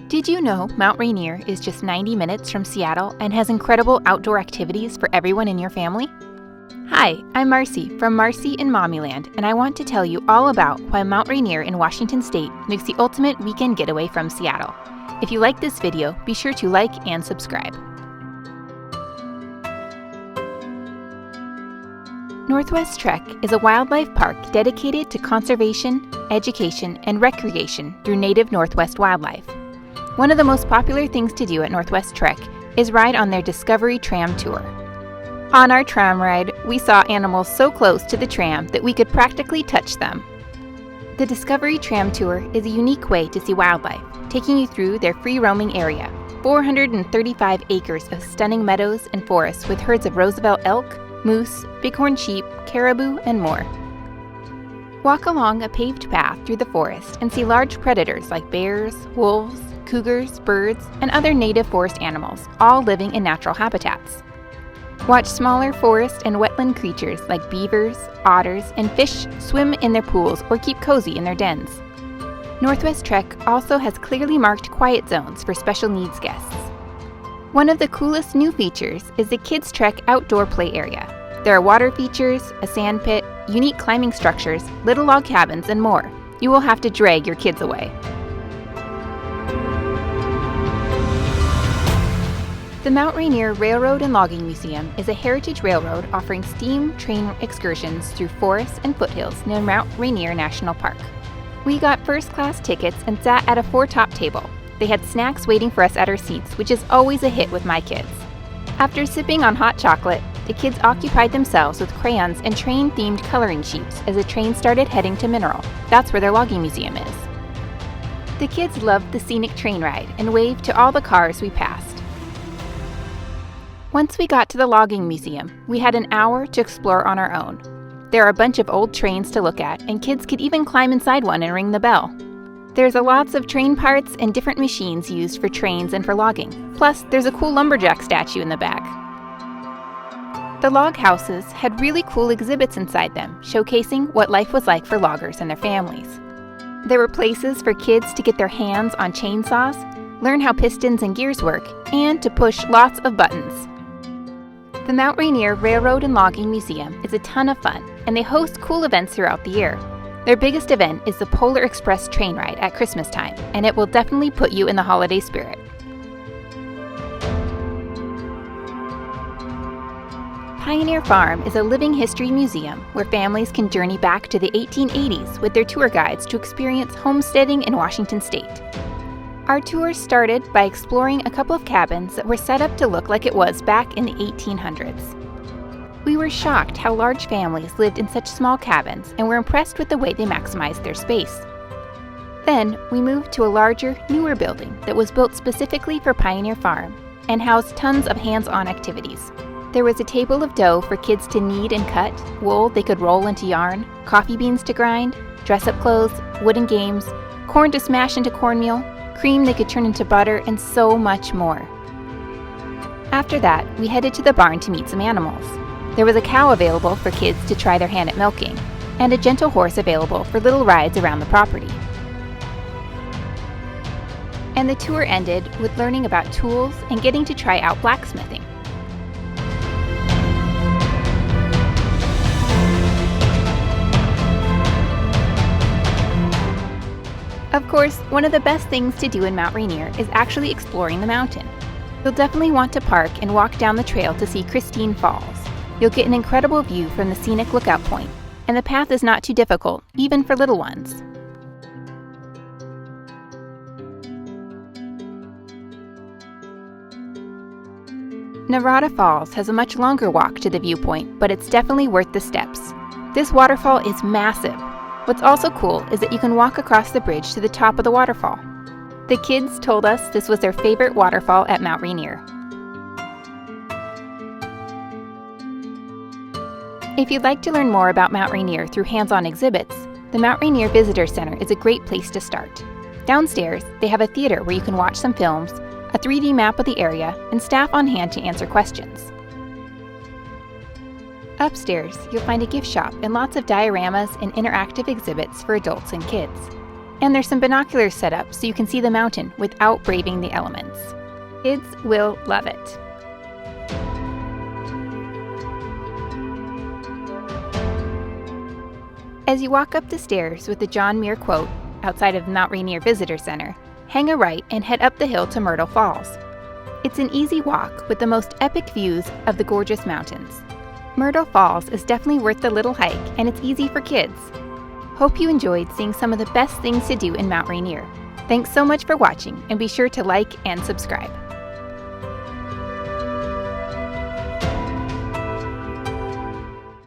Did you know Mount Rainier is just 90 minutes from Seattle and has incredible outdoor activities for everyone in your family? Hi, I'm Marcie from Marcie in Mommyland, and I want to tell you all about why Mount Rainier in Washington State makes the ultimate weekend getaway from Seattle. If you like this video, be sure to like and subscribe. Northwest Trek is a wildlife park dedicated to conservation, education, and recreation through native Northwest wildlife. One of the most popular things to do at Northwest Trek is ride on their Discovery Tram Tour. On our tram ride, we saw animals so close to the tram that we could practically touch them. The Discovery Tram Tour is a unique way to see wildlife, taking you through their free-roaming area, 435 acres of stunning meadows and forests with herds of Roosevelt elk, moose, bighorn sheep, caribou, and more. Walk along a paved path through the forest and see large predators like bears, wolves, cougars, birds, and other native forest animals, all living in natural habitats. Watch smaller forest and wetland creatures like beavers, otters, and fish swim in their pools or keep cozy in their dens. Northwest Trek also has clearly marked quiet zones for special needs guests. One of the coolest new features is the Kids Trek outdoor play area. There are water features, a sand pit, unique climbing structures, little log cabins, and more. You will have to drag your kids away. The Mount Rainier Railroad and Logging Museum is a heritage railroad offering steam train excursions through forests and foothills near Mount Rainier National Park. We got first-class tickets and sat at a four-top table. They had snacks waiting for us at our seats, which is always a hit with my kids. After sipping on hot chocolate, the kids occupied themselves with crayons and train-themed coloring sheets as the train started heading to Mineral. That's where their logging museum is. The kids loved the scenic train ride and waved to all the cars we passed. Once we got to the logging museum, we had an hour to explore on our own. There are a bunch of old trains to look at, and kids could even climb inside one and ring the bell. There's lots of train parts and different machines used for trains and for logging. Plus, there's a cool lumberjack statue in the back. The log houses had really cool exhibits inside them, showcasing what life was like for loggers and their families. There were places for kids to get their hands on chainsaws, learn how pistons and gears work, and to push lots of buttons. The Mount Rainier Railroad and Logging Museum is a ton of fun, and they host cool events throughout the year. Their biggest event is the Polar Express train ride at Christmas time, and it will definitely put you in the holiday spirit. Pioneer Farm is a living history museum where families can journey back to the 1880s with their tour guides to experience homesteading in Washington State. Our tour started by exploring a couple of cabins that were set up to look like it was back in the 1800s. We were shocked how large families lived in such small cabins and were impressed with the way they maximized their space. Then, we moved to a larger, newer building that was built specifically for Pioneer Farm and housed tons of hands-on activities. There was a table of dough for kids to knead and cut, wool they could roll into yarn, coffee beans to grind, dress-up clothes, wooden games, corn to smash into cornmeal, cream they could turn into butter, and so much more. After that, we headed to the barn to meet some animals. There was a cow available for kids to try their hand at milking, and a gentle horse available for little rides around the property. And the tour ended with learning about tools and getting to try out blacksmithing. Of course, one of the best things to do in Mount Rainier is actually exploring the mountain. You'll definitely want to park and walk down the trail to see Christine Falls. You'll get an incredible view from the scenic lookout point, and the path is not too difficult, even for little ones. Narada Falls has a much longer walk to the viewpoint, but it's definitely worth the steps. This waterfall is massive. What's also cool is that you can walk across the bridge to the top of the waterfall. The kids told us this was their favorite waterfall at Mount Rainier. If you'd like to learn more about Mount Rainier through hands-on exhibits, the Mount Rainier Visitor Center is a great place to start. Downstairs, they have a theater where you can watch some films, a 3D map of the area, and staff on hand to answer questions. Upstairs, you'll find a gift shop and lots of dioramas and interactive exhibits for adults and kids. And there's some binoculars set up so you can see the mountain without braving the elements. Kids will love it. As you walk up the stairs with the John Muir quote outside of Mount Rainier Visitor Center, hang a right and head up the hill to Myrtle Falls. It's an easy walk with the most epic views of the gorgeous mountains. Myrtle Falls is definitely worth the little hike, and it's easy for kids. Hope you enjoyed seeing some of the best things to do in Mount Rainier. Thanks so much for watching, and be sure to like and subscribe.